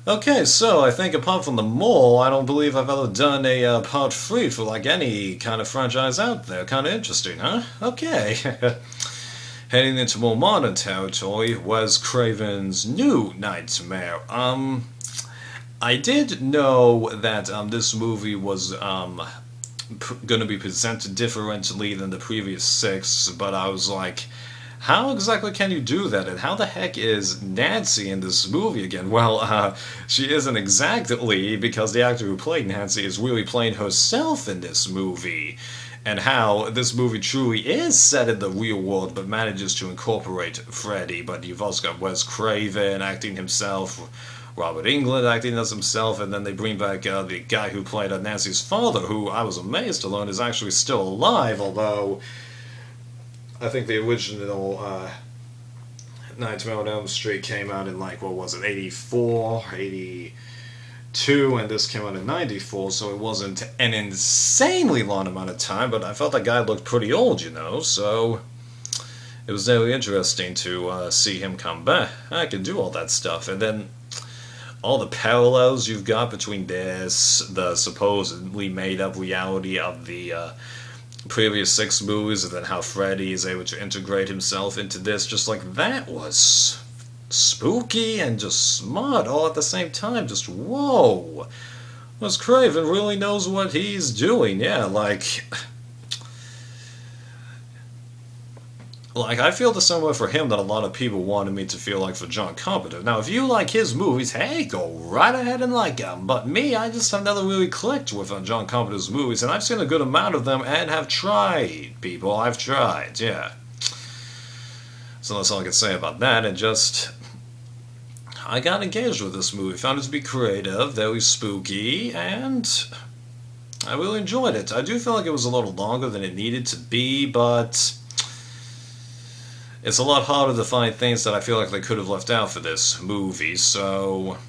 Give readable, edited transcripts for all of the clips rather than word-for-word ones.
Okay, so I think apart from the mall, I don't believe I've ever done a part 3 for like any kind of franchise out there. Kind of interesting, huh? Okay. Heading into more modern territory, Wes Craven's new Nightmare. I did know that this movie was going to be presented differently than the previous six, but I was like, how exactly can you do that? And how the heck is Nancy in this movie again? Well, she isn't exactly, because the actor who played Nancy is really playing herself in this movie. And how this movie truly is set in the real world, but manages to incorporate Freddy. But you've also got Wes Craven acting himself, Robert Englund acting as himself, and then they bring back the guy who played Nancy's father, who I was amazed to learn is actually still alive, although I think the original Nightmare on Elm Street came out in, like, what was it, 84, 82, and this came out in 94, so it wasn't an insanely long amount of time, but I felt that guy looked pretty old, so it was very interesting to see him come back. I could do all that stuff, and then all the parallels you've got between this, the supposedly made-up reality of the previous six movies, and then how Freddy is able to integrate himself into this, just like that was spooky and just smart all at the same time. Just whoa, Wes Craven really knows what he's doing. Yeah, like I feel the same way for him that a lot of people wanted me to feel like for John Carpenter. Now, if you like his movies, hey, go right ahead and like them. But me, I just have never really clicked with John Carpenter's movies, and I've seen a good amount of them and have tried, people. I've tried, yeah. So that's all I can say about that, and just I got engaged with this movie. Found it to be creative, very spooky, and I really enjoyed it. I do feel like it was a little longer than it needed to be, but it's a lot harder to find things that I feel like they could have left out for this movie, so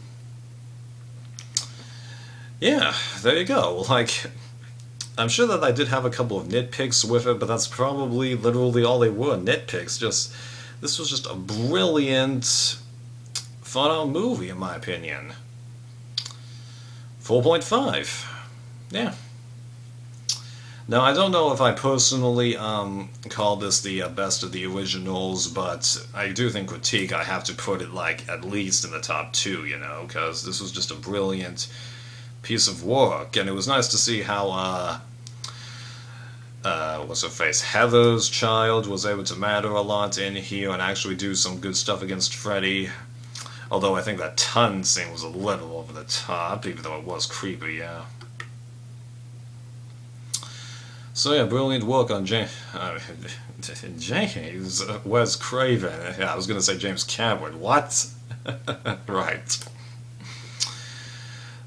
yeah, there you go. Like, I'm sure that I did have a couple of nitpicks with it, but that's probably literally all they were, nitpicks. Just, this was just a brilliant, fun-out movie, in my opinion. 4.5. Yeah. Now, I don't know if I personally call this the best of the originals, but I do think critique, I have to put it, like, at least in the top two, because this was just a brilliant piece of work, and it was nice to see how, what's her face, Heather's child was able to matter a lot in here and actually do some good stuff against Freddy, although I think that ton scene was a little over the top, even though it was creepy, yeah. So yeah, brilliant work on James Wes Craven. Yeah, I was gonna say James Cameron. What? Right.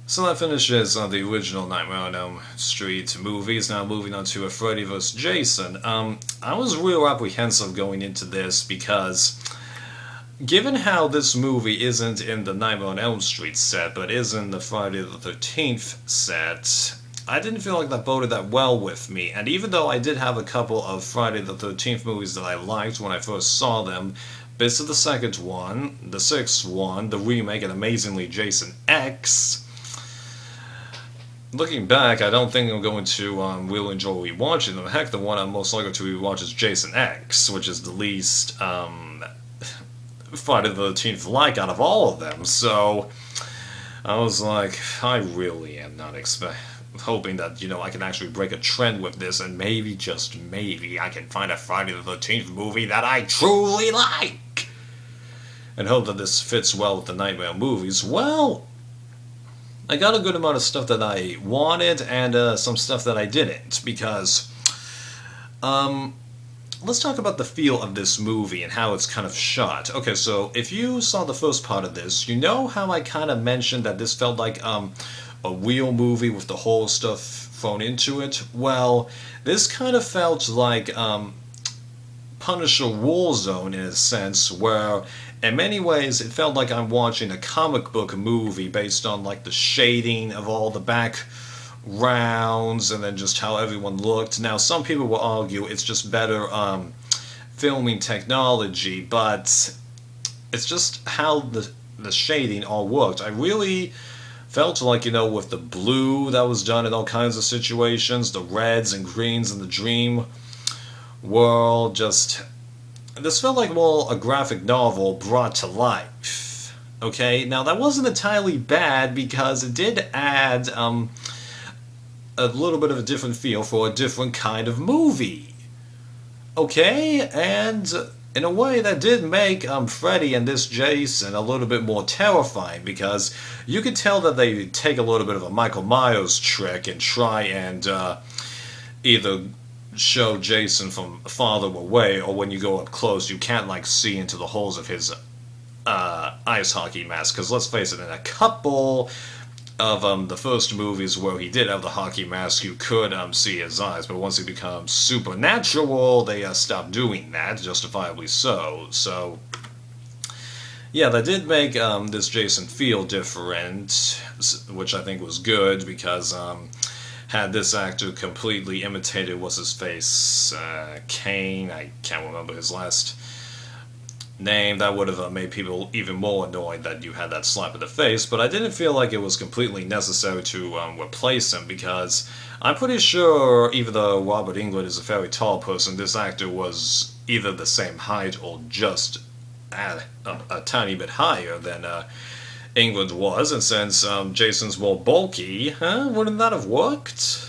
So that finishes the original Nightmare on Elm Street movies. Now moving on to a Freddy vs. Jason. I was real apprehensive going into this because, given how this movie isn't in the Nightmare on Elm Street set, but is in the Friday the 13th set, I didn't feel like that boded that well with me, and even though I did have a couple of Friday the 13th movies that I liked when I first saw them, bits of the second one, the sixth one, the remake, and amazingly Jason X, looking back, I don't think I'm going to really enjoy rewatching them. Heck, the one I'm most likely to rewatch is Jason X, which is the least Friday the 13th like out of all of them, so I was like, I really am not hoping that, I can actually break a trend with this, and maybe, just maybe, I can find a Friday the 13th movie that I truly like! And hope that this fits well with the Nightmare movies. Well, I got a good amount of stuff that I wanted, and some stuff that I didn't, because, let's talk about the feel of this movie and how it's kind of shot. Okay, so if you saw the first part of this, you know how I kind of mentioned that this felt like, a real movie with the whole stuff thrown into it? Well, this kind of felt like Punisher Warzone in a sense, where in many ways it felt like I'm watching a comic book movie based on like the shading of all the backgrounds and then just how everyone looked. Now, some people will argue it's just better filming technology, but it's just how the the shading all worked. I really felt like, with the blue that was done in all kinds of situations, the reds and greens in the dream world, this felt like more a graphic novel brought to life. Okay, now that wasn't entirely bad because it did add a little bit of a different feel for a different kind of movie. Okay, and in a way that did make Freddy and this Jason a little bit more terrifying because you could tell that they take a little bit of a Michael Myers trick and try and either show Jason from farther away, or when you go up close you can't see into the holes of his ice hockey mask, because let's face it, in a couple of the first movies where he did have the hockey mask, you could see his eyes, but once he becomes supernatural, they stopped doing that, justifiably so. So, yeah, that did make this Jason feel different, which I think was good, because had this actor completely imitated what's-his-face, Kane, I can't remember his last name, that would have made people even more annoyed that you had that slap in the face, but I didn't feel like it was completely necessary to replace him, because I'm pretty sure, even though Robert Englund is a very tall person, this actor was either the same height or just a tiny bit higher than Englund was, and since Jason's more bulky, wouldn't that have worked?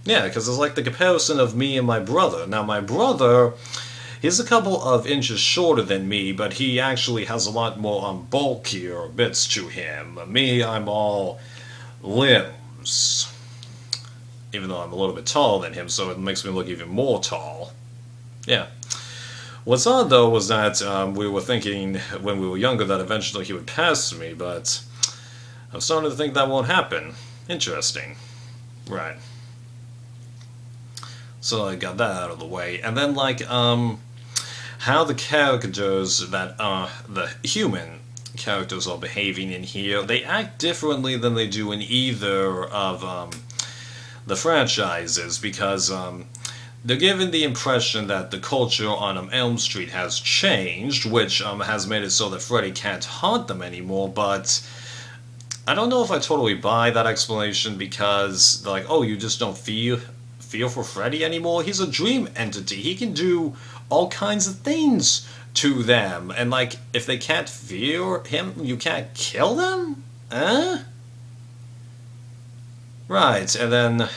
Yeah, because it's like the comparison of me and my brother. Now, my brother, he's a couple of inches shorter than me, but he actually has a lot more bulkier bits to him. Me, I'm all limbs. Even though I'm a little bit taller than him, so it makes me look even more tall. Yeah. What's odd, though, was that we were thinking when we were younger that eventually he would pass me, but I'm starting to think that won't happen. Interesting. Right. So I got that out of the way. And then, how the characters that the human characters are behaving in here, they act differently than they do in either of the franchises, because they're given the impression that the culture on Elm Street has changed, which has made it so that Freddy can't haunt them anymore, but I don't know if I totally buy that explanation, because they're like, oh, you just don't feel for Freddy anymore? He's a dream entity. He can do all kinds of things to them, and if they can't fear him, you can't kill them? Right, and then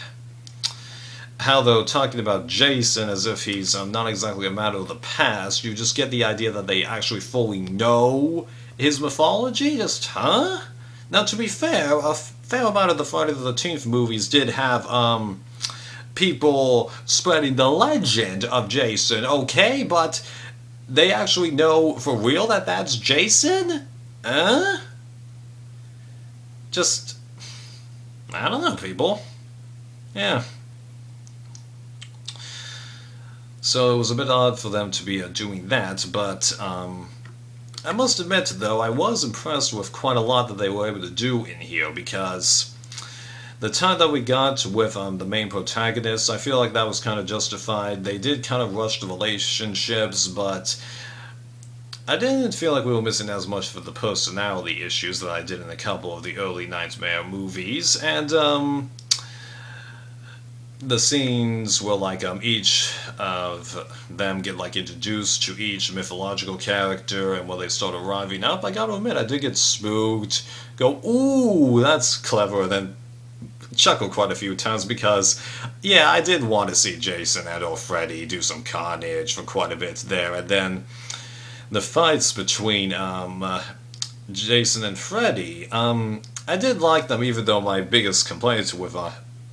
how, though, talking about Jason as if he's not exactly a matter of the past, you just get the idea that they actually fully know his mythology? Now, to be fair, a fair amount of the Friday the 13th movies did have, people spreading the legend of Jason, okay? But they actually know for real that that's Jason? Just, I don't know, people. Yeah. So it was a bit odd for them to be doing that, but I must admit, though, I was impressed with quite a lot that they were able to do in here, because the time that we got with the main protagonist, I feel like that was kind of justified. They did kind of rush the relationships, but I didn't feel like we were missing as much for the personality issues that I did in a couple of the early Nightmare movies, and the scenes where each of them get introduced to each mythological character, and when they start arriving up, I gotta admit, I did get spooked, go, ooh, that's clever, and then chuckle quite a few times, because yeah, I did want to see Jason and or Freddy do some carnage for quite a bit there, and then the fights between Jason and Freddy, I did like them, even though my biggest complaint with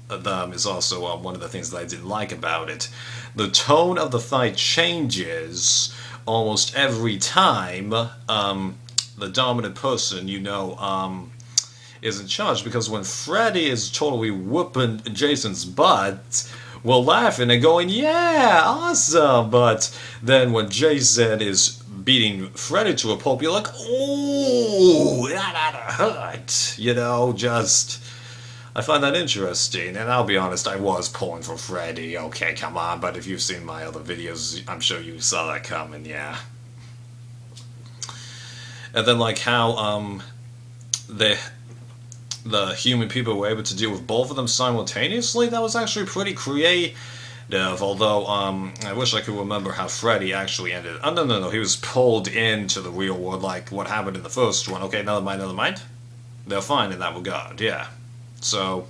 them is also one of the things that I didn't like about it. The tone of the fight changes almost every time the dominant person, is in charge, because when Freddy is totally whooping Jason's butt, we're laughing and going, yeah, awesome, but then when Jason is beating Freddy to a pulp, you're like, ooh, that hurt, I find that interesting, and I'll be honest, I was pulling for Freddy, okay, come on, but if you've seen my other videos, I'm sure you saw that coming, yeah. And then like how the human people were able to deal with both of them simultaneously. That was actually pretty creative. Although I wish I could remember how Freddy actually ended. Oh no, he was pulled into the real world like what happened in the first one. Okay, never mind. They're fine in that regard. Yeah. So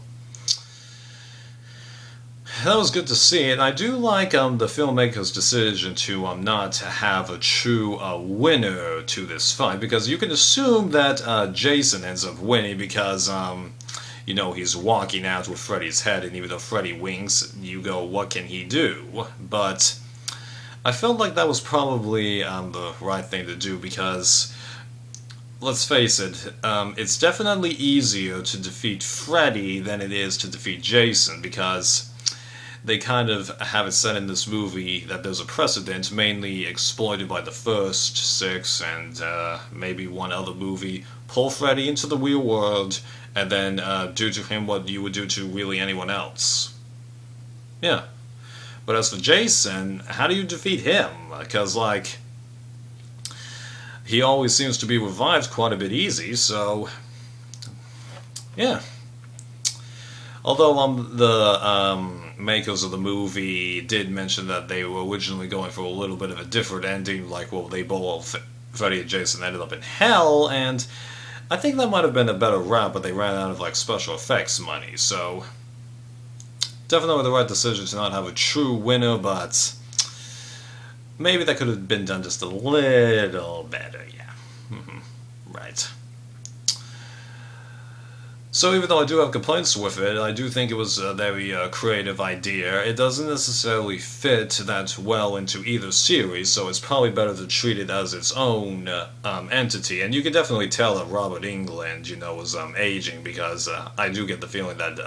that was good to see, and I do like the filmmaker's decision to not have a true winner to this fight, because you can assume that Jason ends up winning because he's walking out with Freddy's head, and even though Freddy winks, you go, what can he do? But I felt like that was probably the right thing to do, because let's face it, it's definitely easier to defeat Freddy than it is to defeat Jason, because they kind of have it set in this movie that there's a precedent, mainly exploited by the first 6 and maybe one other movie. Pull Freddy into the real world and then do to him what you would do to really anyone else. Yeah. But as for Jason, how do you defeat him? Because, like, he always seems to be revived quite a bit easy, so yeah. Although the makers of the movie did mention that they were originally going for a little bit of a different ending, like, well, they both, Freddy and Jason, ended up in hell, and I think that might have been a better route, but they ran out of, like, special effects money, so definitely the right decision to not have a true winner, but maybe that could have been done just a little better, yeah. Right. So even though I do have complaints with it, I do think it was a very creative idea. It doesn't necessarily fit that well into either series, so it's probably better to treat it as its own entity. And you can definitely tell that Robert Englund, was aging, because I do get the feeling that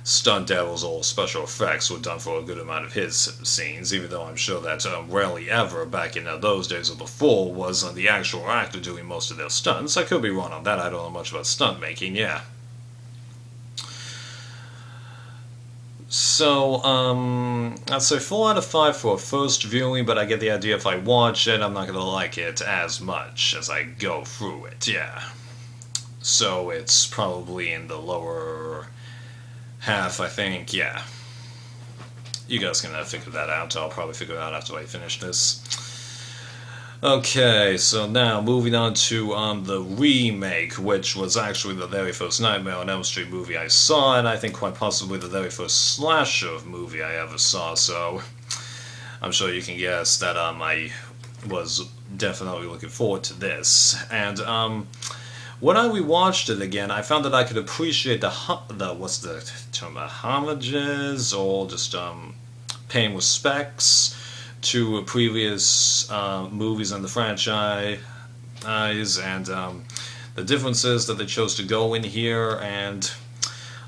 stunt devils or special effects were done for a good amount of his scenes, even though I'm sure that rarely ever back in those days or before was the actual actor doing most of their stunts. I could be wrong on that, I don't know much about stunt making, yeah. So, I'd say 4 out of 5 for a first viewing, but I get the idea if I watch it, I'm not going to like it as much as I go through it, yeah. So it's probably in the lower half, I think, yeah. You guys can figure that out. I'll probably figure it out after I finish this. Okay, so now moving on to the remake, which was actually the very first Nightmare on Elm Street movie I saw, and I think quite possibly the very first slasher movie I ever saw, so I'm sure you can guess that I was definitely looking forward to this. And when I rewatched it again, I found that I could appreciate the what's the term, homages, or just paying respects to previous movies in the franchise, and the differences that they chose to go in here, and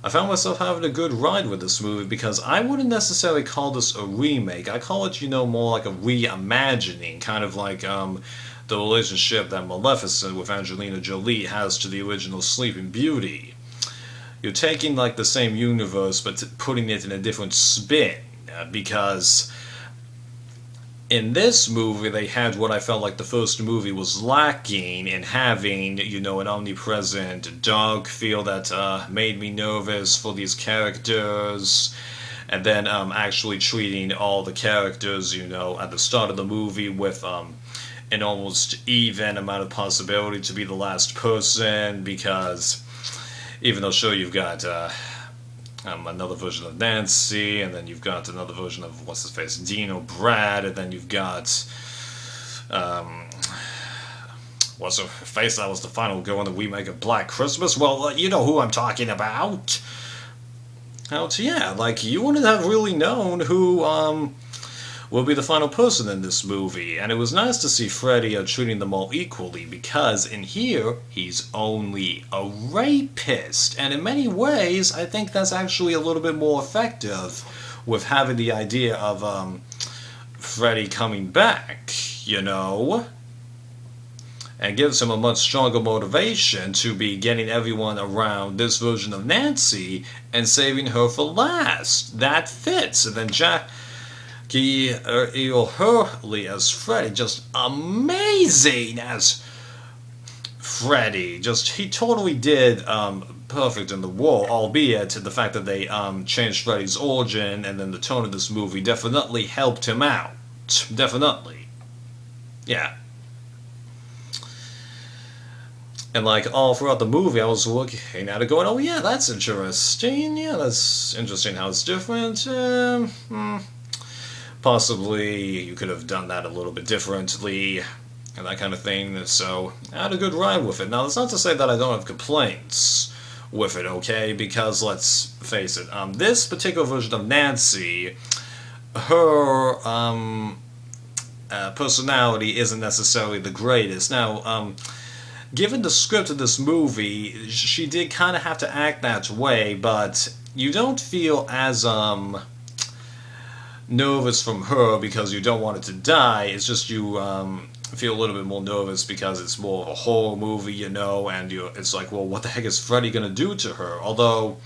I found myself having a good ride with this movie, because I wouldn't necessarily call this a remake. I call it, more like a reimagining, kind of like the relationship that Maleficent with Angelina Jolie has to the original Sleeping Beauty. You're taking like the same universe but putting it in a different spin, because in this movie they had what I felt like the first movie was lacking in having, an omnipresent dark feel that made me nervous for these characters, and then actually treating all the characters, at the start of the movie with an almost even amount of possibility to be the last person, because even though sure you've got another version of Nancy, and then you've got another version of what's his face, Dino Brad, and then you've got what's her face, that was the final girl in the remake of Black Christmas. Well, you know who I'm talking about. You wouldn't have really known who will be the final person in this movie, and it was nice to see Freddy treating them all equally, because in here, he's only a rapist, and in many ways, I think that's actually a little bit more effective with having the idea of Freddy coming back, and gives him a much stronger motivation to be getting everyone around this version of Nancy and saving her for last. That fits, and then Hurley as Freddy, just amazing as Freddy. Just, he totally did perfect in the role, albeit the fact that they changed Freddy's origin and then the tone of this movie definitely helped him out. Definitely. Yeah. And like all throughout the movie, I was looking at it going, oh yeah, that's interesting. Yeah, that's interesting how it's different. Possibly you could have done that a little bit differently and that kind of thing. So I had a good ride with it. Now, that's not to say that I don't have complaints with it, okay? Because let's face it, this particular version of Nancy, her personality isn't necessarily the greatest. Now, given the script of this movie, she did kind of have to act that way, but you don't feel as nervous from her because you don't want it to die. It's just you feel a little bit more nervous because it's more of a horror movie, you know, and it's like, well, what the heck is Freddy gonna do to her? Although,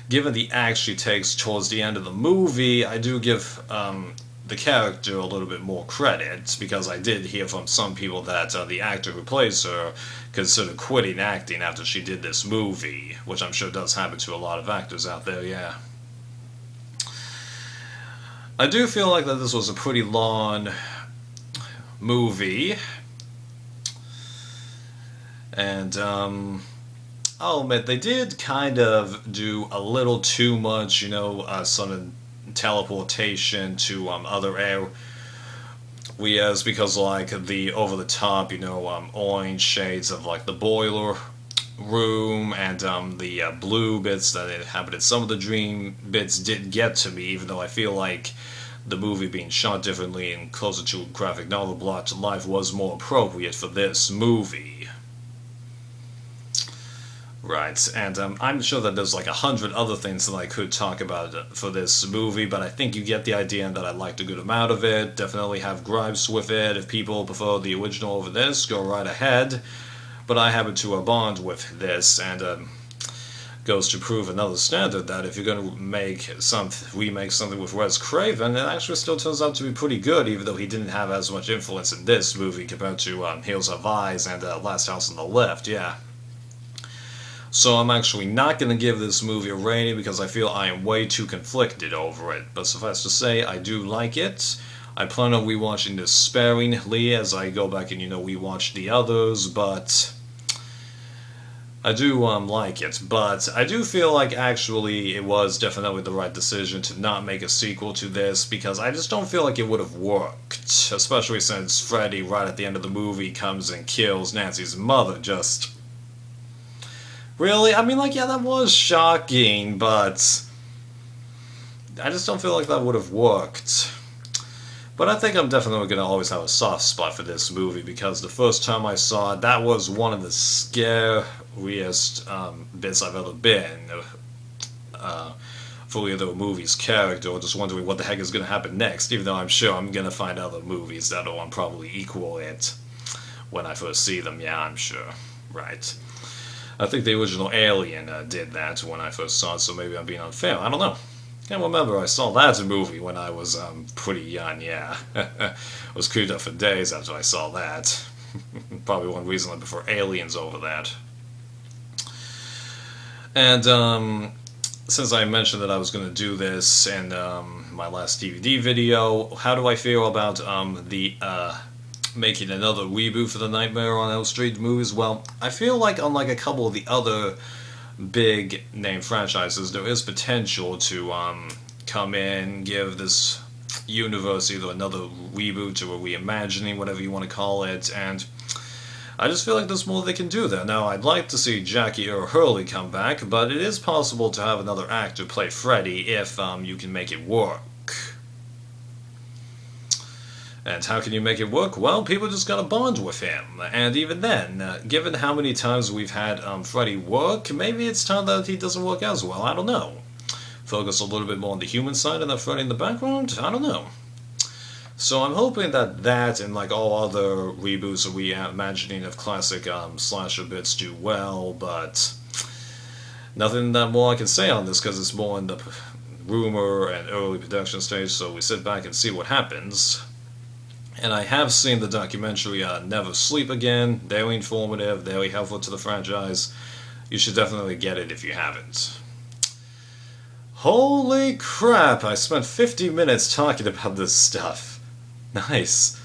given the act she takes towards the end of the movie, I do give the character a little bit more credit, because I did hear from some people that the actor who plays her considered quitting acting after she did this movie, which I'm sure does happen to a lot of actors out there, yeah. I do feel like that this was a pretty long movie, and I'll admit they did kind of do a little too much, you know, sudden teleportation to other areas, because like the over the top, you know, orange shades of like the boiler room and the blue bits that inhabited some of the dream bits did get to me, even though I feel like the movie being shot differently and closer to a graphic novel brought to life was more appropriate for this movie. Right, and I'm sure that there's like 100 other things that I could talk about for this movie, but I think you get the idea, and that I liked a good amount of it. Definitely have gripes with it. If people prefer the original over this, go right ahead. But I happen to bond with this, and goes to prove another standard that if you're going to remake something with Wes Craven, it actually still turns out to be pretty good, even though he didn't have as much influence in this movie compared to Hills Have Eyes and Last House on the Left, yeah. So I'm actually not going to give this movie a rating because I feel I am way too conflicted over it. But suffice to say, I do like it. I plan on rewatching this sparingly as I go back and, you know, rewatch the others, but I do like it. But I do feel like actually it was definitely the right decision to not make a sequel to this, because I just don't feel like it would have worked. Especially since Freddy, right at the end of the movie, comes and kills Nancy's mother. Just really? I mean, like, yeah, that was shocking, but I just don't feel like that would have worked. But I think I'm definitely going to always have a soft spot for this movie, because the first time I saw it, that was one of the scariest bits I've ever been. For either a movie's character, or just wondering what the heck is going to happen next, even though I'm sure I'm going to find other movies that'll probably equal it when I first see them, yeah, I'm sure. Right. I think the original Alien did that when I first saw it, so maybe I'm being unfair. I don't know. Can't remember. I saw that movie when I was pretty young, yeah. I was creeped up for days after I saw that. Probably one reason I prefer Aliens over that. And since I mentioned that I was going to do this in my last DVD video, how do I feel about the making another reboot for the Nightmare on Elm Street movies? Well, I feel like unlike a couple of the other big name franchises, there is potential to come in, give this universe either another reboot or a reimagining, whatever you want to call it, and I just feel like there's more they can do there. Now, I'd like to see Jackie Earle Haley come back, but it is possible to have another actor play Freddy if you can make it work. And how can you make it work? Well, people just gotta bond with him. And even then, given how many times we've had Freddy work, maybe it's time that he doesn't work as well. I don't know. Focus a little bit more on the human side and then Freddy in the background? I don't know. So I'm hoping that and like all other reboots or reimagining of classic slasher bits do well, but nothing that more I can say on this because it's more in the rumor and early production stage, so we sit back and see what happens. And I have seen the documentary Never Sleep Again. Very informative, very helpful to the franchise. You should definitely get it if you haven't. Holy crap, I spent 50 minutes talking about this stuff. Nice.